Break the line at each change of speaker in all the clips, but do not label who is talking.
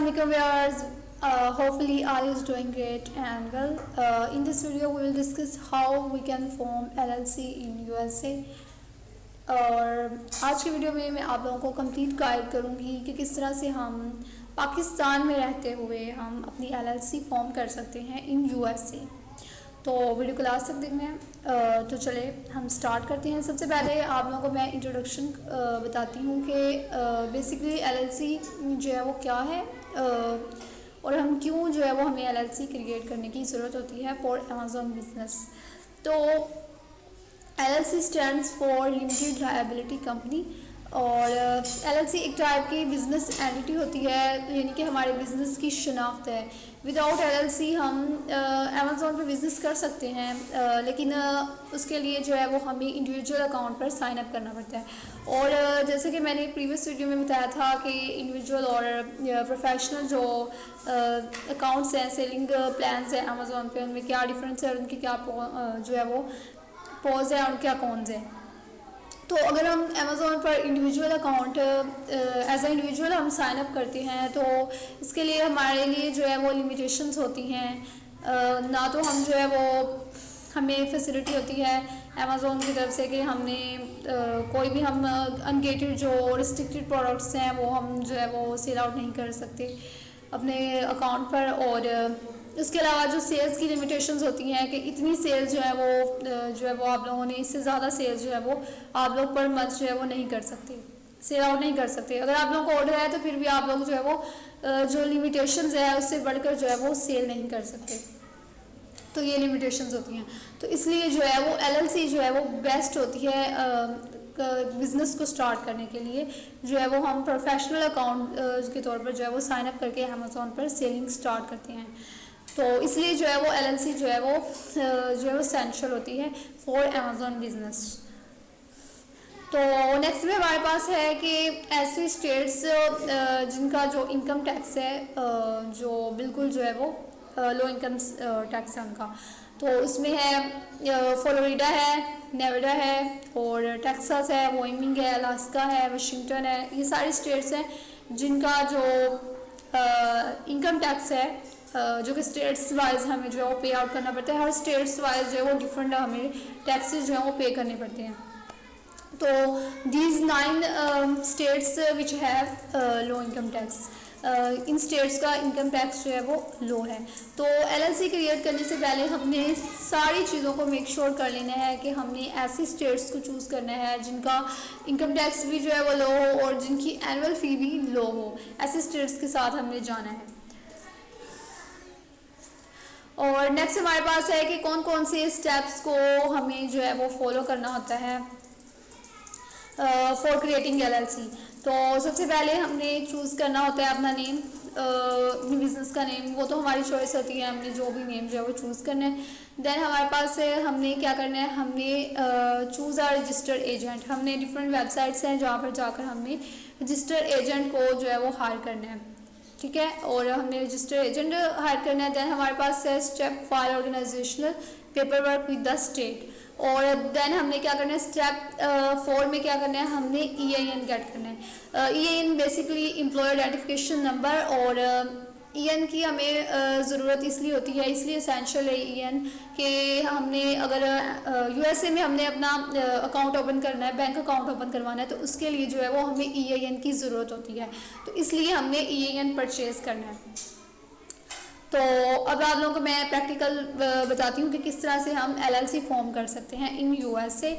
Assalamualaikum viewers. Hopefully all is doing great and well. In this video we will discuss how we can form LLC in USA. और आज की video में मैं आप लोगों को कंप्लीट गाइड करूंगी कि किस तरह से हम पाकिस्तान में रहते हुए हम अपनी LLC फॉर्म कर सकते हैं इन USA। तो वीडियो को लास्ट तक देखना है। तो चले हम स्टार्ट करते हैं। सबसे पहले आप लोगों को मैं इंट्रोडक्शन बताती हूँ कि बेसिकली LLC जो है वो क्या है और हम क्यों जो है वो हमें LLC क्रिएट करने की ज़रूरत होती है फॉर अमेज़ॉन बिजनेस। तो LLC stands for limited liability company और LLC एक टाइप की बिज़नेस एंटिटी होती है, यानी कि हमारे बिज़नेस की शनाख्त है। विदाउट LLC हम अमेज़ॉन पर बिज़नेस कर सकते हैं, लेकिन उसके लिए जो है वो हमें इंडिविजुअल अकाउंट पर साइन अप करना पड़ता है। और जैसे कि मैंने प्रीवियस वीडियो में बताया था कि इंडिविजुअल और प्रोफेशनल जो अकाउंट्स हैं, सेलिंग प्लान्स हैं अमेज़ॉन पे, उनमें क्या डिफरेंस है और उनके क्या जो है वो पोज है और क्या कॉन्स हैं। तो अगर हम अमेज़ॉन पर individual account as a individual हम साइन अप करते हैं तो इसके लिए हमारे लिए जो है वो लिमिटेशंस होती हैं। ना तो हम जो है वो हमें फैसिलिटी होती है अमेज़ॉन की तरफ से कि हमने कोई भी हम अनगेटेड जो रिस्ट्रिक्टेड प्रोडक्ट्स हैं वो हम जो है वो सेल आउट नहीं कर सकते अपने अकाउंट पर। और इसके अलावा जो सेल्स की लिमिटेशंस होती हैं कि इतनी सेल्स जो है वो आप लोगों ने इससे ज़्यादा सेल्स जो है वो आप लोग पर मंथ जो है वो नहीं कर सकते, सेल आउट नहीं कर सकते। अगर आप लोगों को ऑर्डर है तो फिर भी आप लोग जो है वो जो लिमिटेशंस है उससे बढ़कर जो है वो सेल नहीं कर सकते। तो ये लिमिटेशंस होती हैं। तो इसलिए जो है वो LLC जो है वो बेस्ट होती है बिज़नेस को स्टार्ट करने के लिए। जो है वो हम प्रोफेशनल अकाउंट के तौर पर जो है वो साइन अप करके अमेज़ॉन पर सेलिंग स्टार्ट करते हैं। तो इसलिए जो है वो LLC जो है वो एसेंशियल होती है फॉर अमेज़ॉन बिजनेस। तो नेक्स्ट में हमारे पास है कि ऐसी स्टेट्स जिनका जो इनकम टैक्स है जो बिल्कुल जो है वो लो इनकम टैक्स है उनका। तो उसमें है फ्लोरिडा है, नेवाडा है और टेक्सास है, वायमिंग है, अलास्का है, वाशिंगटन है। ये सारी स्टेट्स हैं जिनका जो इनकम टैक्स है जो कि स्टेट्स वाइज हमें जो है वो पे आउट करना पड़ता है। हर स्टेट्स वाइज जो है वो डिफरेंट हमें टैक्सेस जो है वो पे करने पड़ते हैं। तो these 9 states which have low income tax, in states का इनकम टैक्स जो है वो लो है। तो LLC क्रिएट करने से पहले हमने सारी चीज़ों को मेक श्योर कर लेना है कि हमने ऐसी स्टेट्स को चूज़ करना है जिनका इनकम टैक्स भी जो है वो लो हो और जिनकी एनुअल फ़ी भी लो हो। ऐसे स्टेट्स के साथ हमने जाना है। और नेक्स्ट हमारे पास है कि कौन कौन से स्टेप्स को हमें जो है वो फॉलो करना होता है फॉर क्रिएटिंग LLC। तो सबसे पहले हमने चूज़ करना होता है अपना नेम, बिजनेस का नेम। वो तो हमारी चॉइस होती है, हमने जो भी नेम जो है वो चूज़ करना है। देन हमारे पास है हमने क्या करना है, हमने चूज़ आर रजिस्टर्ड एजेंट। हमने डिफरेंट वेबसाइट्स हैं जहाँ पर जाकर हमने रजिस्टर्ड एजेंट को जो है वो हायर करना है, ठीक है। और हमने रजिस्टर्ड एजेंट हायर करना है। देन हमारे पास है step file organisational paper work with the state. और देन हमने क्या करना है, स्टेप 4 में क्या करना है, हमने EIN गेट करना है। EIN basically employ identification number. और EIN की हमें ज़रूरत इसलिए होती है, इसलिए एसेंशियल है EIN कि हमने अगर USA में हमने अपना अकाउंट ओपन करना है, बैंक अकाउंट ओपन करवाना है, तो उसके लिए जो है वो हमें EIN की ज़रूरत होती है। तो इसलिए हमने EIN परचेज़ करना है। तो अब आप लोगों को मैं प्रैक्टिकल बताती हूँ कि किस तरह से हम LLC फॉर्म कर सकते हैं इन USA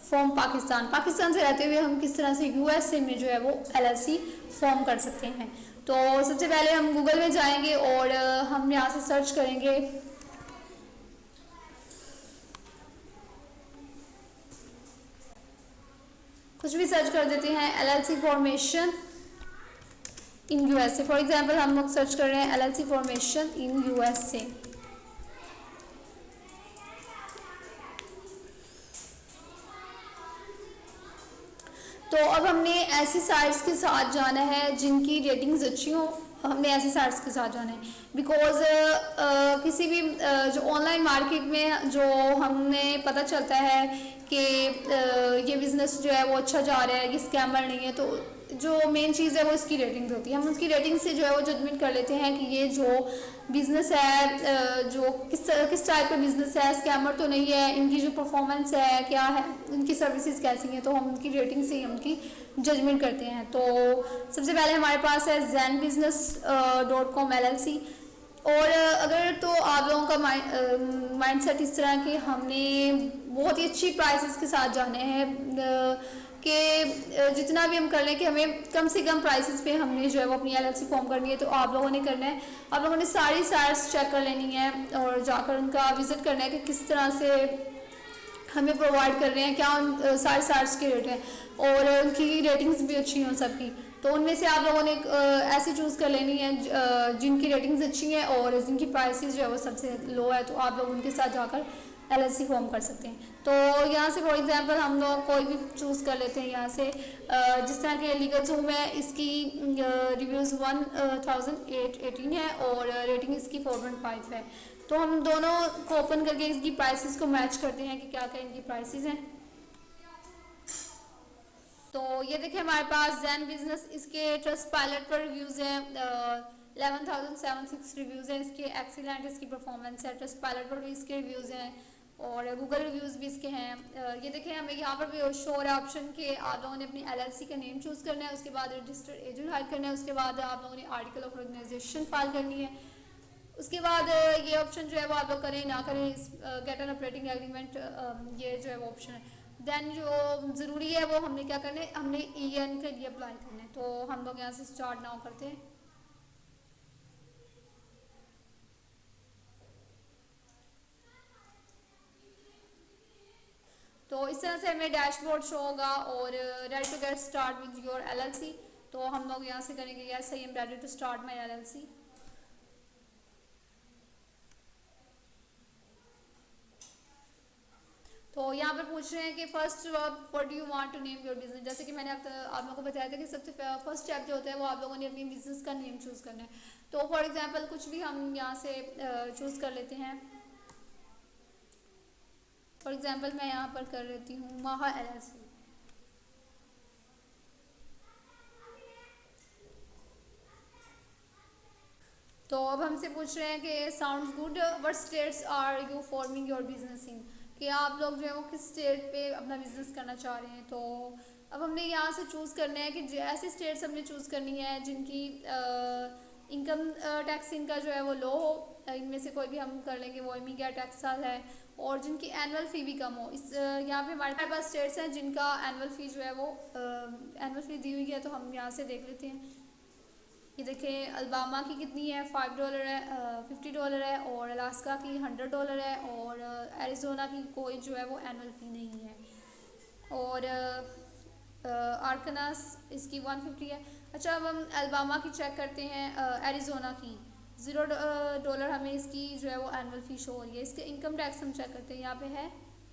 फ्रॉम पाकिस्तान से रहते हुए हम किस तरह से USA में जो है वो LLC फॉर्म कर सकते हैं। तो सबसे पहले हम गूगल में जाएंगे और हम यहाँ से सर्च करेंगे कुछ भी सर्च कर देते हैं LLC formation in USA। For example हम लोग सर्च कर रहे हैं LLC फॉर्मेशन इन USA। तो अब हमने ऐसी साइट्स के साथ जाना है जिनकी रेटिंग्स अच्छी हो। हमने ऐसी साइट्स के साथ जाना है बिकॉज किसी भी जो ऑनलाइन मार्केट में जो हमें पता चलता है कि ये बिज़नेस जो है वो अच्छा जा रहा है, ये स्कैमर नहीं है, तो जो मेन चीज़ है वो इसकी रेटिंग होती है। हम उसकी रेटिंग से जो है वो जजमेंट कर लेते हैं कि ये जो बिज़नेस है जो किस टाइप का बिज़नेस है, स्कैमर तो नहीं है, इनकी जो परफॉर्मेंस है क्या है, इनकी सर्विसेज कैसी हैं, तो हम उनकी रेटिंग से ही उनकी जजमेंट करते हैं। तो सबसे पहले हमारे पास है zenbusiness.com LLC। और अगर तो आप लोगों का माइंड सेट इस तरह कि हमने बहुत ही अच्छी प्राइसेस के साथ जाने हैं कि जितना भी हम कर लें कि हमें कम से कम प्राइसेस पे हमने जो है वो अपनी LLC फॉर्म करनी है, तो आप लोगों ने करना है, आप लोगों ने सारी साइट्स चेक कर लेनी है और जाकर उनका विज़िट करना है कि किस तरह से हमें प्रोवाइड कर रहे हैं, क्या उन सारे साइट्स के रेट हैं और उनकी रेटिंग्स भी अच्छी हों सबकी। तो उनमें से आप लोगों ने ऐसी चूज़ कर लेनी है जिनकी रेटिंग्स अच्छी हैं और जिनकी प्राइसेस जो है वो सबसे लो है, तो आप लोग उनके साथ जाकर LLC फॉर्म कर सकते हैं। तो यहाँ से फॉर एग्जांपल हम लोग कोई भी चूज़ कर लेते हैं यहाँ से, जिस तरह के लीगल जूम है, इसकी रिव्यूज़ 1818 है और रेटिंग इसकी 4.5 है। तो हम दोनों को ओपन करके इसकी प्राइसेस को मैच करते हैं कि क्या क्या इनकी प्राइसेस हैं। तो ये देखिए हमारे पास जैन बिजनेस, इसके ट्रस्ट पायलट पर रिव्यूज़ हैं 11,076 रिव्यूज़ हैं इसके, एक्सीलेंट इसकी परफॉर्मेंस है, ट्रस्ट पायलट पर भी इसके रिव्यूज़ हैं और गूगल रिव्यूज़ भी इसके हैं। ये देखें हमें यहाँ पर भी शो हो रहा है ऑप्शन के आप लोगों ने अपनी LLC का नेम चूज़ करना है, उसके बाद रजिस्टर्ड एजेंट हायर करना है, उसके बाद आप लोगों ने आर्टिकल ऑफ ऑर्गेनाइजेशन फाइल करनी है, उसके बाद ये ऑप्शन जो है वो आप लोग करें ना करें, गेट एन ऑपरेटिंग एग्रीमेंट, ये जो है वो ऑप्शन है। देन जो ज़रूरी है वो हमने क्या करना है, हमने EN के लिए अप्लाई करना है। तो हम लोग यहाँ से स्टार्ट नाउ करते हैं। तो इस तरह से हमें डैशबोर्ड शो होगा और ready to get start with your LLC। तो हम लोग यहाँ से करेंगे yes I am ready to start my LLC। तो यहाँ पर पूछ रहे हैं कि first what do you want to name your business. जैसे कि मैंने आप लोगों को बताया था कि सबसे फर्स्ट स्टेप जो होता है वो आप लोगों ने अपनी बिजनेस का नेम चूज़ करना है। तो फॉर एग्जांपल कुछ भी हम यहाँ से चूज़ कर लेते हैं। फॉर एग्जांपल मैं यहाँ पर कर लेती हूँ माहा LLC। तो अब हमसे पूछ रहे हैं कि sounds good, what states are you forming your business in, कि आप लोग जो है वो किस स्टेट पे अपना बिजनेस करना चाह रहे हैं। तो अब हमने यहाँ से चूज़ करना है कि ऐसी स्टेट्स हमने चूज़ करनी है जिनकी इनकम टैक्स इनका जो है वो लो हो। इनमें से कोई भी हम कर लेंगे, वो इमिग्या टैक्साल है, और जिनकी एनुअल फ़ी भी कम हो। इस यहाँ पे हमारे पास स्टेट्स हैं जिनका एनुअल फ़ी जो है वो एनुअल फ़ी दी हुई है, तो हम यहाँ से देख लेते हैं। ये देखें अलबामा की कितनी है, $5 है, $50 है, और अलास्का की $100 है, और एरिज़ोना की कोई जो है वो एनुअल फ़ी नहीं है, और आर्कनास इसकी 150 है। अच्छा अब हम अलबामा की चेक करते हैं, एरिज़ोना की $0 हमें इसकी जो है वो एनुअल फ़ी शो हो रही है। इसके इनकम टैक्स हम चेक करते हैं, यहाँ पे है,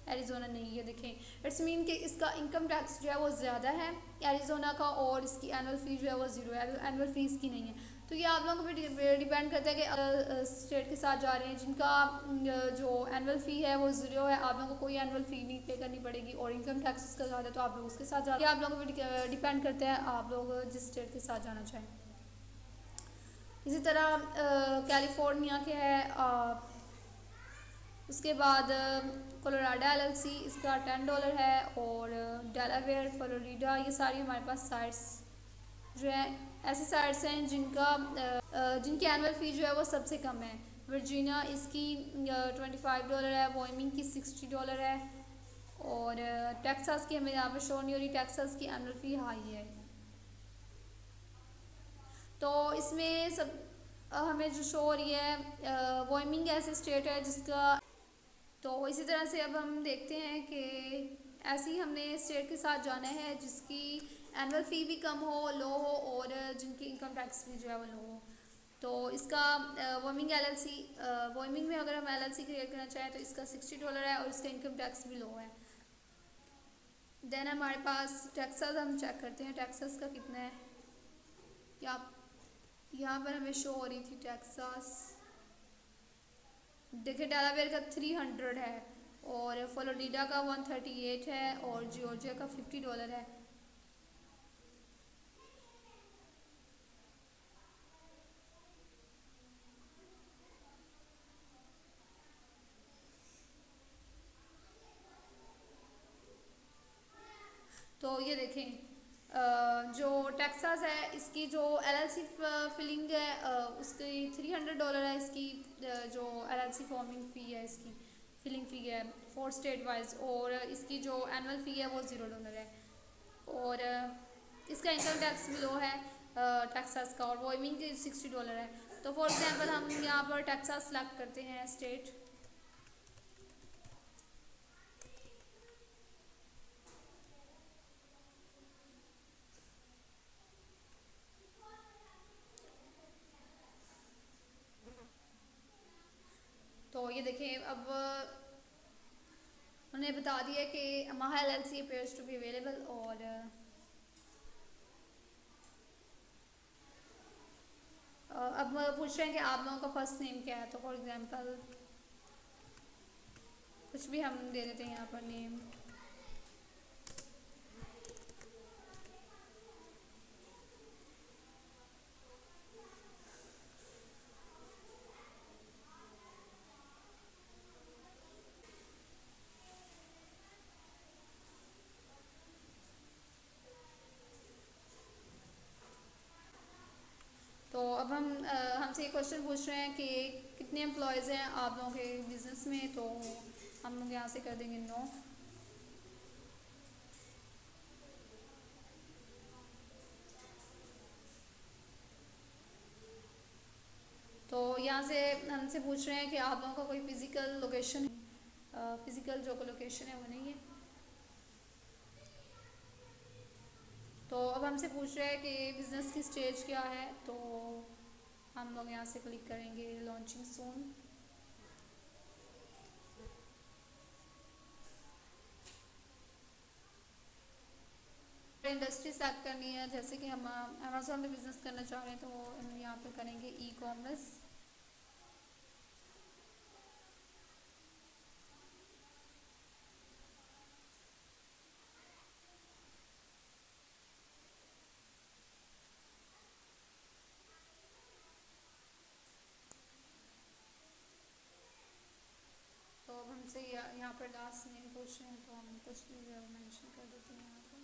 एरिज़ोना नहीं है। देखें इट्स मीन कि इसका इनकम टैक्स जो है वो ज़्यादा है एरिज़ोना का, और इसकी एनुअल फ़ी जो है वो 0 है, एनुअल फ़ी इसकी नहीं है। तो ये आप लोगों पे डिपेंड करता है कि स्टेट के साथ जा रहे हैं जिनका जो एनुअल फ़ी है वो 0 है, आप लोगों को कोई एनुअल फ़ी नहीं पे करनी पड़ेगी, और इनकम टैक्स उसका ज़्यादा है तो आप लोग उसके साथ जा रहे हैं। आप लोगों पर डिपेंड करता है आप लोग जिस स्टेट के साथ जाना चाहें। इसी तरह कैलिफोर्निया के है, उसके बाद कोलोराडो LLC इसका $10 है, और डेलावेयर, फ्लोरिडा, ये सारी हमारे पास साइट्स जो है ऐसी साइट्स हैं जिनकी एनुअल फ़ी जो है वो सबसे कम है। वर्जीनिया इसकी $25 है, वायमिंग की $60 है, और टेक्सास की हमें यहाँ पे शो नहीं हो रही, टेक्सास की एनुअल फ़ी हाई है। तो इसमें सब हमें जो शो हो रही है, वायमिंग ऐसे स्टेट है जिसका, तो इसी तरह से अब हम देखते हैं कि ऐसे ही हमने स्टेट के साथ जाना है जिसकी एनुअल फ़ी भी कम हो, लो हो, और जिनकी इनकम टैक्स भी जो है वो लो हो। तो इसका वायमिंग LLC, वायमिंग में अगर हम LLC क्रिएट करना चाहें तो इसका $60 है, और इसका इनकम टैक्स भी लो है। देन हमारे पास टेक्सास हम चेक करते हैं, टेक्सास का कितना है। यहाँ पर हमें शो हो रही थी टेक्सास, देखिए डेलावेयर का 300 है, और फ्लोरिडा का 138 है, और जॉर्जिया का $50 है। फिलिंग है उसकी $300 है, इसकी जो LLC फॉर्मिंग फ़ी है, इसकी फिलिंग फ़ी है फॉर स्टेट वाइज, और इसकी जो एनुअल फ़ी है वो $0 है। और इसका इनकम टैक्स बिलो है टेक्सास का, और वॉइमिंग $60 है। तो फॉर एग्जांपल हम यहाँ पर टेक्सास सेलेक्ट करते हैं स्टेट, तो ये देखें अब उन्हें बता दिया कि Yamaha LLC appears to be available। और अब पूछ रहे हैं कि आप लोगों का फर्स्ट नेम क्या है। तो फॉर एग्जांपल कुछ भी हम दे देते हैं यहाँ पर नेम। तो अब हमसे ये क्वेश्चन पूछ रहे हैं कि कितने एम्प्लॉयज़ हैं आप लोगों के बिज़नेस में। तो हम लोग यहाँ से कर देंगे 9। तो यहाँ से हमसे पूछ रहे हैं कि आप लोगों का कोई फ़िज़िकल लोकेशन है, फ़िज़िकल जो लोकेशन है वो नहीं है। तो अब हमसे पूछ रहे हैं कि बिज़नेस की स्टेज क्या है। तो हम लोग यहाँ से क्लिक करेंगे लॉन्चिंग सून। इंडस्ट्री सेलेक्ट करनी है, जैसे कि हम अमेज़ॉन में बिज़नेस करना चाह रहे हैं तो हम यहाँ पे करेंगे ई कॉमर्स। तो अब हमसे यहाँ पर लास्ट नेम पूछ रहे हैं, तो हम कुछ भी मेंशन कर देते हैं यहाँ पर।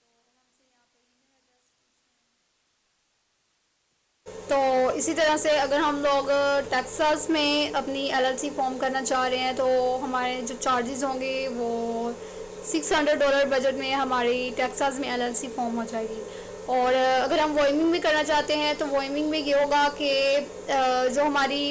तो अब हमसे यहाँ पर ईमेल एड्रेस पूछ रहे हैं। तो इसी तरह से अगर हम लोग टेक्सास में अपनी LLC फॉर्म करना चाह रहे हैं तो हमारे जो चार्जेस होंगे वो $600 बजट में हमारी टेक्सास में LLC फॉर्म हो जाएगी। और अगर हम वॉइमिंग में करना चाहते हैं तो वॉइमिंग में ये होगा कि जो हमारी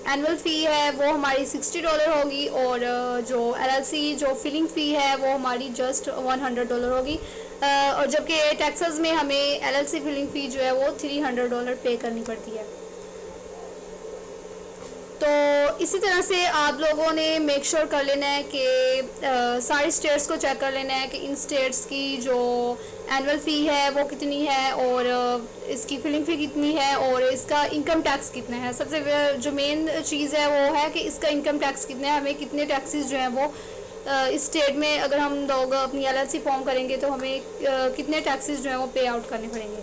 एनुअल फ़ी है वो हमारी $60 होगी, और जो LLC जो फिलिंग फ़ी है वो हमारी जस्ट $100 होगी। और जबकि टेक्सास में हमें LLC फिलिंग फ़ी जो है वो $300 पे करनी पड़ती है। तो इसी तरह से आप लोगों ने मेक श्योर कर लेना है कि सारी स्टेट्स को चेक कर लेना है कि इन स्टेट्स की जो एनुअल फ़ी है वो कितनी है, और इसकी फिलिंग फ़ी कितनी है, और इसका इनकम टैक्स कितना है। सबसे जो मेन चीज़ है वो है कि इसका इनकम टैक्स कितना है, हमें कितने टैक्सेस जो हैं वो इस स्टेट में अगर हम लोग अपनी LLC फॉर्म करेंगे तो हमें कितने टैक्सेस जो हैं वो पे आउट करने पड़ेंगे।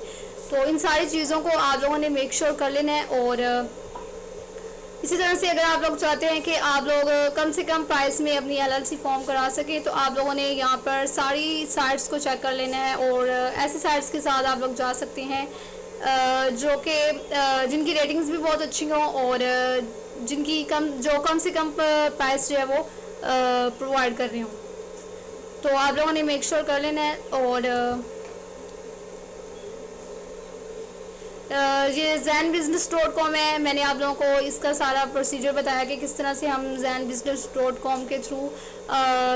तो इन सारी चीज़ों को आप लोगों ने मेक श्योर कर लेना है। और इसी तरह से अगर आप लोग चाहते हैं कि आप लोग कम से कम प्राइस में अपनी LLC फॉर्म करा सकें तो आप लोगों ने यहाँ पर सारी साइट्स को चेक कर लेना है, और ऐसी साइट्स के साथ आप लोग जा सकते हैं जो कि जिनकी रेटिंग्स भी बहुत अच्छी हों, और जिनकी कम से कम प्राइस जो है वो प्रोवाइड कर रहे हों। तो आप लोगों ने मेक श्योर कर लेना है। और ये ZenBusiness.com है। मैंने आप लोगों को इसका सारा प्रोसीजर बताया कि किस तरह से हम ZenBusiness.com के थ्रू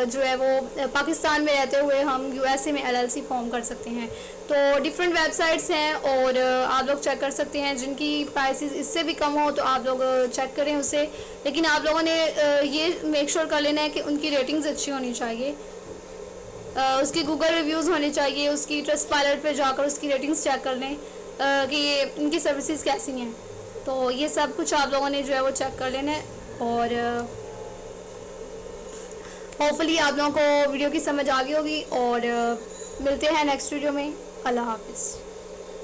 जो है वो पाकिस्तान में रहते हुए हम USA में LLC फॉर्म कर सकते हैं। तो डिफरेंट वेबसाइट्स हैं और आप लोग चेक कर सकते हैं, जिनकी प्राइसेस इससे भी कम हो तो आप लोग चेक करें उसे। लेकिन आप लोगों ने ये मेक श्योर कर लेना है कि उनकी रेटिंग्स अच्छी होनी चाहिए, उसकी गूगल रिव्यूज़ होने चाहिए, उसकी ट्रस्टपाइलट पे जाकर उसकी रेटिंग्स चेक कर लें कि इनकी सर्विसेज कैसी हैं। तो ये सब कुछ आप लोगों ने जो है वो चेक कर लेना है। और होपफुली आप लोगों को वीडियो की समझ आ गई होगी, और मिलते हैं नेक्स्ट वीडियो में। अल्लाह हाफिज़।